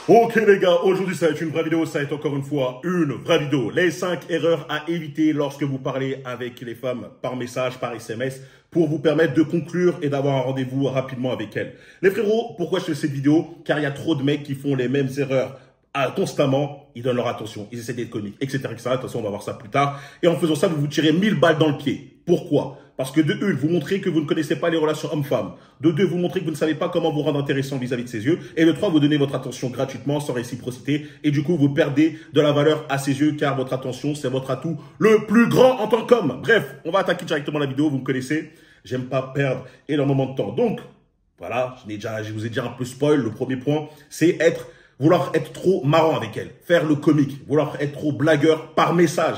Ok les gars, aujourd'hui ça va être une vraie vidéo, ça va être encore une fois une vraie vidéo. Les 5 erreurs à éviter lorsque vous parlez avec les femmes par message, par SMS, pour vous permettre de conclure et d'avoir un rendez-vous rapidement avec elles. Les frérots, pourquoi je fais cette vidéo? Car il y a trop de mecs qui font les mêmes erreurs constamment, ils donnent leur attention, ils essaient d'être comiques, etc., etc. De toute façon, on va voir ça plus tard. Et en faisant ça, vous vous tirez 1000 balles dans le pied. Pourquoi? Parce que de une, vous montrez que vous ne connaissez pas les relations hommes-femmes. De deux, vous montrez que vous ne savez pas comment vous rendre intéressant vis-à-vis de ses yeux. Et de trois, vous donnez votre attention gratuitement, sans réciprocité. Et du coup, vous perdez de la valeur à ses yeux, car votre attention, c'est votre atout le plus grand en tant qu'homme. Bref, on va attaquer directement la vidéo, vous me connaissez. J'aime pas perdre énormément de temps. Donc, voilà, je vous ai déjà un peu spoil. Le premier point, c'est vouloir être trop marrant avec elle. Faire le comique. Vouloir être trop blagueur par message.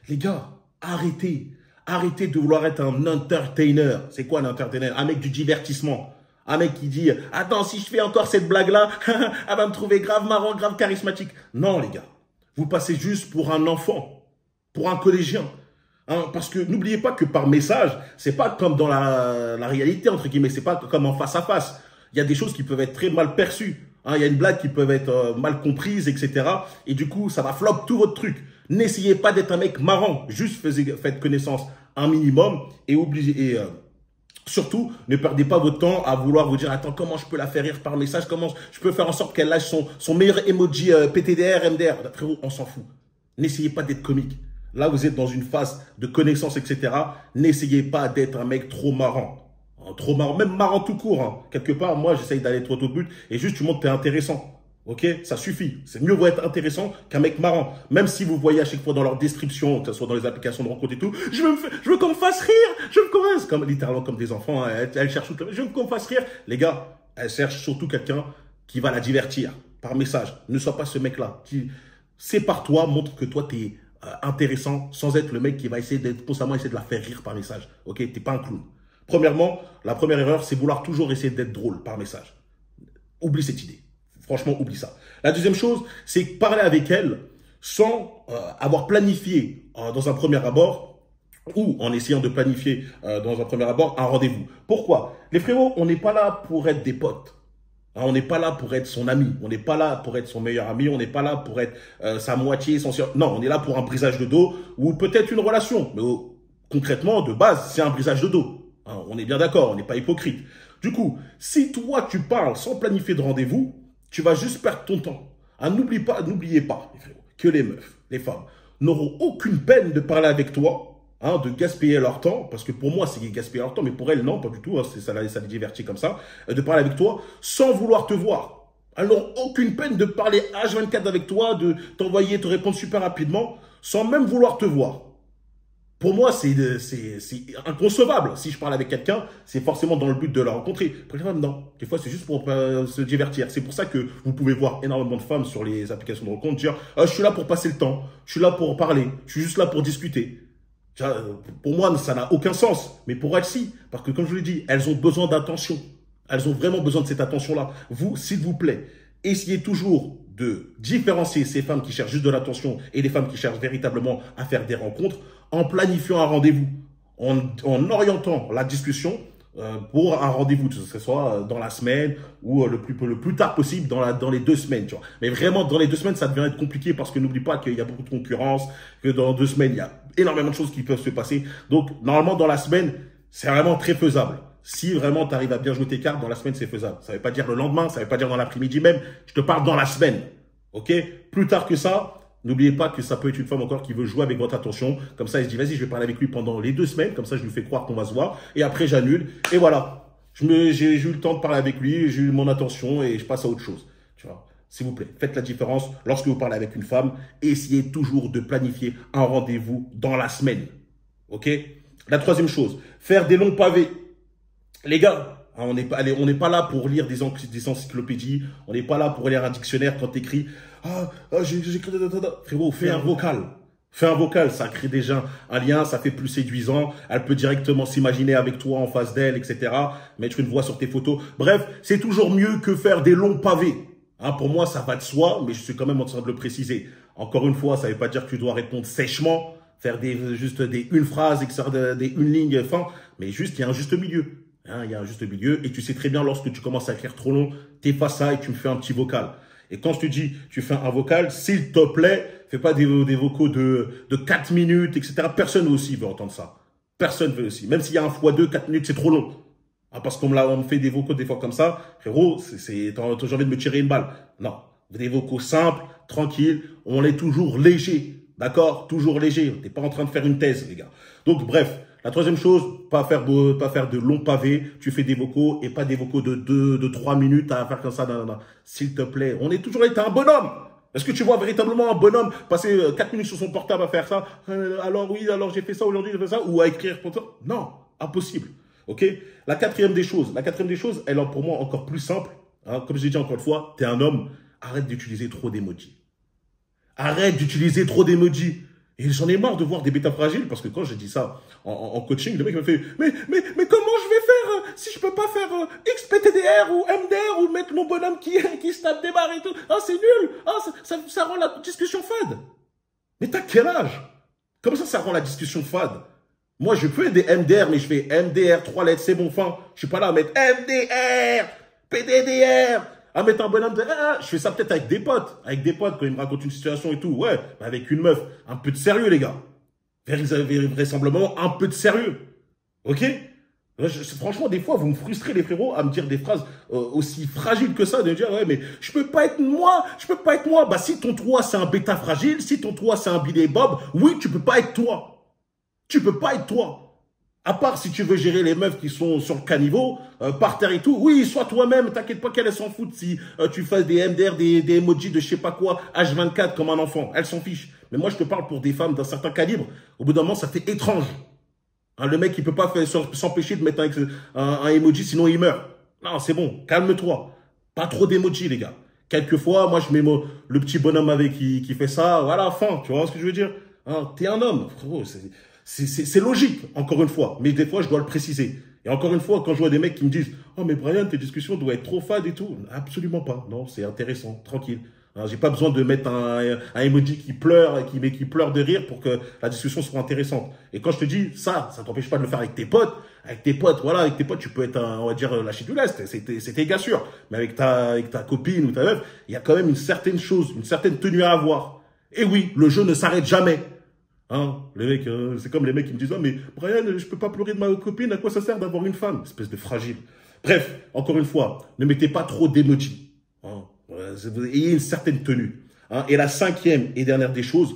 Les gars, arrêtez. Arrêtez de vouloir être un entertainer. C'est quoi un entertainer? Un mec du divertissement. Un mec qui dit « Attends, si je fais encore cette blague-là, elle va me trouver grave marrant, grave charismatique. » Non, les gars. Vous passez juste pour un enfant. Pour un collégien. Hein, parce que n'oubliez pas que par message, c'est pas comme dans la réalité, entre guillemets. C'est pas comme en face à face. Il y a des choses qui peuvent être très mal perçues. Hein, il y a une blague qui peut être mal comprise, etc. Et du coup, ça va flop tout votre truc. N'essayez pas d'être un mec marrant. Juste faites connaissance un minimum et surtout, ne perdez pas votre temps à vouloir vous dire « Attends, comment je peux la faire rire par message? Comment je peux faire en sorte qu'elle lâche son meilleur emoji PTDR, MDR ?» Frérot, on s'en fout. N'essayez pas d'être comique. Là, vous êtes dans une phase de connaissance, etc. N'essayez pas d'être un mec trop marrant. Trop marrant, même marrant tout court. Hein. Quelque part, moi, j'essaye d'aller trop au but et juste tu montres que tu es intéressant. Ok, ça suffit. C'est mieux vous être intéressant qu'un mec marrant. Même si vous voyez à chaque fois dans leur description, que ce soit dans les applications de rencontre et tout, je veux qu'on me fasse rire, je veux qu'on fasse, comme littéralement comme des enfants, hein, elle cherche tout, je veux qu'on me fasse rire. Les gars, elle cherche surtout quelqu'un qui va la divertir par message. Ne sois pas ce mec-là. Sépare-toi, montre que toi t'es intéressant sans être le mec qui va constamment essayer de la faire rire par message. Ok, t'es pas un clown. Premièrement, la première erreur, c'est vouloir toujours essayer d'être drôle par message. Oublie cette idée. Franchement, oublie ça. La deuxième chose, c'est parler avec elle sans avoir planifié dans un premier abord ou en essayant de planifier dans un premier abord un rendez-vous. Pourquoi? Les frérots, on n'est pas là pour être des potes. Hein, on n'est pas là pour être son ami. On n'est pas là pour être son meilleur ami. On n'est pas là pour être sa moitié, Non, on est là pour un brisage de dos ou peut-être une relation. Mais concrètement, de base, c'est un brisage de dos. Hein, on est bien d'accord, on n'est pas hypocrite. Du coup, si toi, tu parles sans planifier de rendez-vous, tu vas juste perdre ton temps. Hein, n'oubliez pas, les frérots, que les meufs, les femmes, n'auront aucune peine de parler avec toi, hein, de gaspiller leur temps, parce que pour moi, c'est gaspiller leur temps, mais pour elles, non, pas du tout, hein, ça les divertit comme ça, de parler avec toi sans vouloir te voir. Elles n'auront aucune peine de parler H24 avec toi, de t'envoyer, te répondre super rapidement, sans même vouloir te voir. Pour moi, c'est inconcevable. Si je parle avec quelqu'un, c'est forcément dans le but de la rencontrer. Pour les femmes, non. Des fois, c'est juste pour se divertir. C'est pour ça que vous pouvez voir énormément de femmes sur les applications de rencontre dire « Je suis là pour passer le temps. Je suis là pour parler. Je suis juste là pour discuter. » Pour moi, ça n'a aucun sens. Mais pour elles, si. Parce que comme je vous l'ai dit, elles ont besoin d'attention. Elles ont vraiment besoin de cette attention-là. Vous, s'il vous plaît, essayez toujours de différencier ces femmes qui cherchent juste de l'attention et les femmes qui cherchent véritablement à faire des rencontres en planifiant un rendez-vous, en orientant la discussion pour un rendez-vous, que ce soit dans la semaine ou le plus tard possible dans les 2 semaines. Tu vois. Mais vraiment, dans les 2 semaines, ça devient être compliqué parce que n'oublie pas qu'il y a beaucoup de concurrence, que dans 2 semaines, il y a énormément de choses qui peuvent se passer. Donc, normalement, dans la semaine, c'est vraiment très faisable. Si vraiment tu arrives à bien jouer tes cartes, dans la semaine, c'est faisable. Ça ne veut pas dire le lendemain, ça ne veut pas dire dans l'après-midi même. Je te parle dans la semaine. Ok? Plus tard que ça, n'oubliez pas que ça peut être une femme encore qui veut jouer avec votre attention. Comme ça, elle se dit, vas-y, je vais parler avec lui pendant les 2 semaines. Comme ça, je lui fais croire qu'on va se voir. Et après, j'annule. Et voilà. J'ai eu le temps de parler avec lui, j'ai eu mon attention et je passe à autre chose. Tu vois? S'il vous plaît, faites la différence lorsque vous parlez avec une femme. Essayez toujours de planifier un rendez-vous dans la semaine. Ok? La troisième chose, faire des longs pavés. Les gars, hein, on n'est pas là pour lire des encyclopédies. On n'est pas là pour lire un dictionnaire quand tu écris j'écris. Frérot, fais un vocal. Fais un vocal, ça crée déjà un lien, ça fait plus séduisant. Elle peut directement s'imaginer avec toi en face d'elle, etc. Mettre une voix sur tes photos. Bref, c'est toujours mieux que faire des longs pavés. Hein, pour moi, ça va de soi, mais je suis quand même en train de le préciser. Encore une fois, ça ne veut pas dire que tu dois répondre sèchement, faire juste une phrase, etc., une ligne fin, mais juste, il y a un juste milieu. Hein, il y a un juste milieu et tu sais très bien lorsque tu commences à écrire trop long, t'effaces ça et tu me fais un petit vocal. Et quand je te dis, tu fais un vocal, s'il te plaît, fais pas des vocaux de 4 minutes, etc. Personne aussi veut entendre ça. Personne veut aussi. Même s'il y a un x2, 4 minutes, c'est trop long. Ah, parce qu'on me fait des vocaux des fois comme ça, frérot, j'ai envie de me tirer une balle. Non. Des vocaux simples, tranquilles, on est toujours léger. D'accord? Toujours léger. T'es pas en train de faire une thèse, les gars. Donc, bref. La troisième chose, pas faire de longs pavés. Tu fais des vocaux et pas des vocaux de 3 minutes à faire comme ça. Non, non, non. S'il te plaît. On est toujours là, t'es un bonhomme. Est-ce que tu vois véritablement un bonhomme passer 4 minutes sur son portable à faire ça? Alors oui, alors j'ai fait ça aujourd'hui, j'ai fait ça. Ou à écrire pour ça? Non. Impossible. Ok? La quatrième des choses, elle est pour moi encore plus simple. Hein, comme je l'ai dit encore une fois, t'es un homme. Arrête d'utiliser trop d'emojis. Arrête d'utiliser trop d'emojis. Et j'en ai marre de voir des bêtas fragiles, parce que quand j'ai dit ça en coaching, le mec me fait mais comment je vais faire si je peux pas faire XPTDR ou MDR ou mettre mon bonhomme qui se tape des barres et tout? Ah, c'est nul. Ah, ça rend la discussion fade. Mais t'as quel âge? Comment ça rend la discussion fade? Moi, je fais des MDR, mais je fais MDR, 3 lettres, c'est bon, fin. Je suis pas là à mettre MDR, PDDR, à mettre un bonhomme de... je fais ça peut-être avec des potes. Avec des potes, quand ils me racontent une situation et tout. Ouais, mais avec une meuf. Un peu de sérieux, les gars. Vraisemblablement, un peu de sérieux. Ok? Franchement, des fois, vous me frustrez, les frérots, à me dire des phrases aussi fragiles que ça, de me dire, ouais, mais je peux pas être moi, je peux pas être moi. Bah, si ton toi, c'est un bêta fragile, si ton toi, c'est un Billy Bob, oui, tu peux pas être toi. Tu peux pas être toi. À part si tu veux gérer les meufs qui sont sur le caniveau, par terre et tout. Oui, sois toi-même. T'inquiète pas qu'elles s'en foutent si tu fasses des MDR, des emojis de je sais pas quoi, H24 comme un enfant. Elles s'en fichent. Mais moi, je te parle pour des femmes d'un certain calibre. Au bout d'un moment, ça fait étrange. Hein, le mec, il peut pas s'empêcher de mettre un emoji, sinon il meurt. Non, c'est bon. Calme-toi. Pas trop d'emojis, les gars. Quelquefois, moi, je mets le petit bonhomme avec qui fait ça. Voilà, fin. Tu vois ce que je veux dire? Hein, t'es un homme. Frérot, c'est logique, encore une fois. Mais des fois, je dois le préciser. Et encore une fois, quand je vois des mecs qui me disent « Oh, mais Brian, tes discussions doivent être trop fades et tout. » Absolument pas. Non, c'est intéressant, tranquille. J'ai pas besoin de mettre un emoji qui pleure et qui pleure de rire pour que la discussion soit intéressante. Et quand je te dis ça t'empêche pas de le faire avec tes potes. Avec tes potes, voilà, avec tes potes, tu peux être, on va dire, lâcher du lest. C'est tes gars sûrs. Mais avec ta copine ou ta meuf, il y a quand même une certaine chose, une certaine tenue à avoir. Et oui, le jeu ne s'arrête jamais. Hein, les mecs, c'est comme les mecs qui me disent « Oh, mais Brian, je peux pas pleurer de ma copine, à quoi ça sert d'avoir une femme ?» Espèce de fragile. Bref, encore une fois, ne mettez pas trop d'emojis. Hein, ayez une certaine tenue. Hein. Et la cinquième et dernière des choses,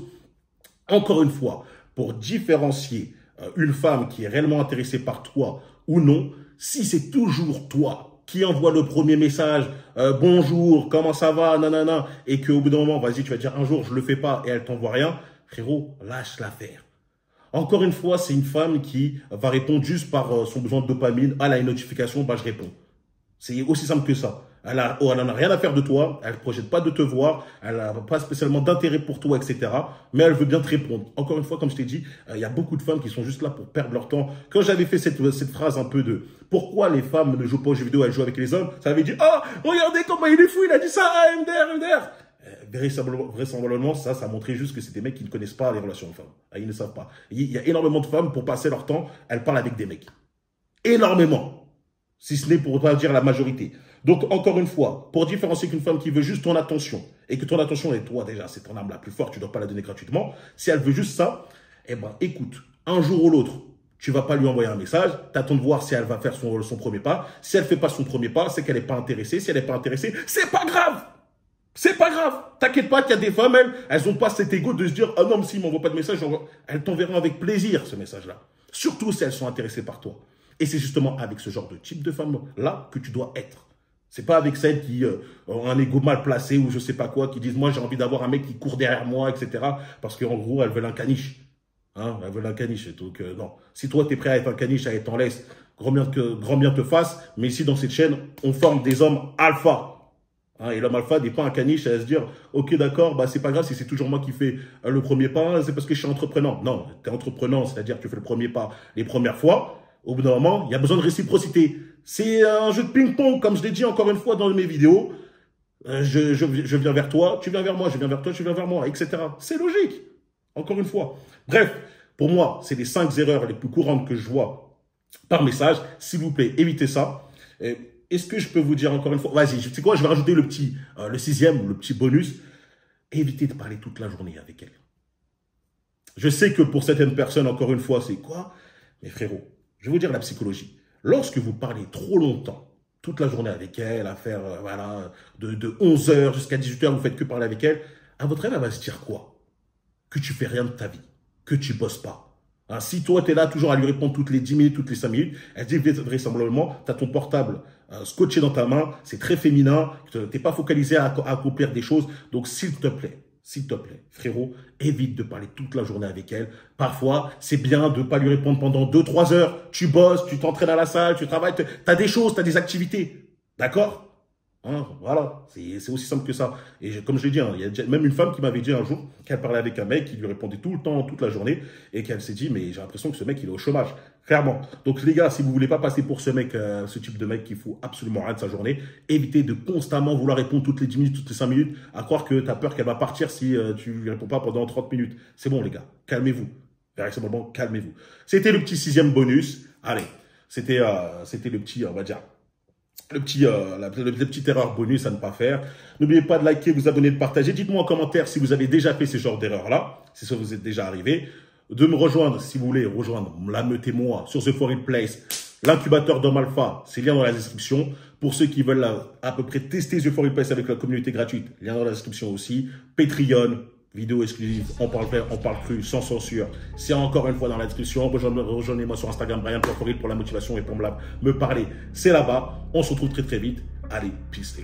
encore une fois, pour différencier une femme qui est réellement intéressée par toi ou non, si c'est toujours toi qui envoie le premier message, bonjour, comment ça va, nanana, et qu'au bout d'un moment, vas-y, tu vas dire un jour, je le fais pas et elle t'envoie rien, frérot, lâche l'affaire. Encore une fois, c'est une femme qui va répondre juste par son besoin de dopamine. Elle a une notification, bah je réponds. C'est aussi simple que ça. Elle n'en a rien à faire de toi, elle ne projette pas de te voir, elle n'a pas spécialement d'intérêt pour toi, etc. Mais elle veut bien te répondre. Encore une fois, comme je t'ai dit, il y a beaucoup de femmes qui sont juste là pour perdre leur temps. Quand j'avais fait cette phrase un peu de « Pourquoi les femmes ne jouent pas aux jeux vidéo, elles jouent avec les hommes ?» Ça avait dit « Oh, regardez comment il est fou, il a dit ça, MDR, MDR !» Vraisemblablement, ça montrait juste que c'est des mecs qui ne connaissent pas les relations de femmes. Ils ne savent pas. Il y a énormément de femmes, pour passer leur temps, elles parlent avec des mecs. Énormément. Si ce n'est pour ne pas dire la majorité. Donc, encore une fois, pour différencier qu'une femme qui veut juste ton attention, et que ton attention est toi déjà, c'est ton âme la plus forte, tu ne dois pas la donner gratuitement, si elle veut juste ça, eh ben, écoute, un jour ou l'autre, tu ne vas pas lui envoyer un message, tu attends de voir si elle va faire son premier pas. Si elle ne fait pas son premier pas, c'est qu'elle n'est pas intéressée. Si elle n'est pas intéressée, c'est pas grave. C'est pas grave. T'inquiète pas qu'il y a des femmes, elles n'ont pas cet ego de se dire « Ah non, mais s'il ne m'envoie pas de message, elles t'enverront avec plaisir ce message-là. » Surtout si elles sont intéressées par toi. Et c'est justement avec ce genre de type de femme-là que tu dois être. C'est pas avec celles qui ont un ego mal placé ou je sais pas quoi, qui disent « Moi, j'ai envie d'avoir un mec qui court derrière moi, etc. » Parce qu'en gros, elles veulent un caniche. Hein, elles veulent un caniche. Donc, non. Si toi, tu es prêt à être un caniche, à être en laisse, grand bien te fasse. Mais ici, dans cette chaîne, on forme des hommes alpha. Hein, et l'homme alpha n'est pas un caniche à se dire « Ok, d'accord, bah, c'est pas grave si c'est toujours moi qui fais le premier pas, c'est parce que je suis entreprenant. » Non, tu es entreprenant, c'est-à-dire que tu fais le premier pas les premières fois. Au bout d'un moment, il y a besoin de réciprocité. C'est un jeu de ping-pong, comme je l'ai dit encore une fois dans mes vidéos. Je viens vers toi, tu viens vers moi, je viens vers toi, tu viens vers moi, etc. C'est logique, encore une fois. Bref, pour moi, c'est les 5 erreurs les plus courantes que je vois par message. S'il vous plaît, évitez ça. est-ce que je peux vous dire encore une fois, vas-y, tu sais quoi, je vais rajouter le sixième, le petit bonus. Évitez de parler toute la journée avec elle. Je sais que pour certaines personnes, encore une fois, c'est quoi? Mais frérot, je vais vous dire la psychologie. Lorsque vous parlez trop longtemps, toute la journée avec elle, à faire, voilà, de 11 h jusqu'à 18 h, vous faites que parler avec elle, à votre avis, elle va se dire quoi? Que tu fais rien de ta vie, que tu bosses pas. Hein, si toi, tu es là toujours à lui répondre toutes les 10 minutes, toutes les 5 minutes, elle dit vraisemblablement, tu as ton portable scotché dans ta main, c'est très féminin, tu n'es pas focalisé à accomplir des choses. Donc, s'il te plaît, frérot, évite de parler toute la journée avec elle. Parfois, c'est bien de ne pas lui répondre pendant 2-3 heures. Tu bosses, tu t'entraînes à la salle, tu travailles, tu as des choses, tu as des activités. D'accord? Hein, voilà, c'est aussi simple que ça. Et comme je l'ai dit, hein, il y a même une femme qui m'avait dit un jour qu'elle parlait avec un mec qui lui répondait tout le temps, toute la journée, et qu'elle s'est dit, mais j'ai l'impression que ce mec, il est au chômage. Clairement. Donc les gars, si vous voulez pas passer pour ce mec, ce type de mec qui fout absolument rien de sa journée, évitez de constamment vouloir répondre toutes les 10 minutes, toutes les 5 minutes, à croire que tu as peur qu'elle va partir si tu lui réponds pas pendant 30 minutes. C'est bon les gars, calmez-vous. Véritablement, calmez-vous. C'était le petit sixième bonus. Allez, c'était le petit, on va dire, la petite erreur bonus à ne pas faire. N'oubliez pas de liker, vous abonner, de partager. Dites-moi en commentaire si vous avez déjà fait ce genre d'erreur-là, si ça vous est déjà arrivé. De me rejoindre, si vous voulez rejoindre la meute et moi sur The Foreign Place, l'incubateur d'Homme Alpha, c'est lien dans la description. Pour ceux qui veulent à peu près tester The Foreign Place avec la communauté gratuite, lien dans la description aussi. Patreon, vidéo exclusive, on parle vrai, on parle cru, sans censure. C'est encore une fois dans la description. Rejoignez-moi sur Instagram, Brian.Foreign pour la motivation et pour me parler. C'est là-bas. On se retrouve très très vite. Allez, peace.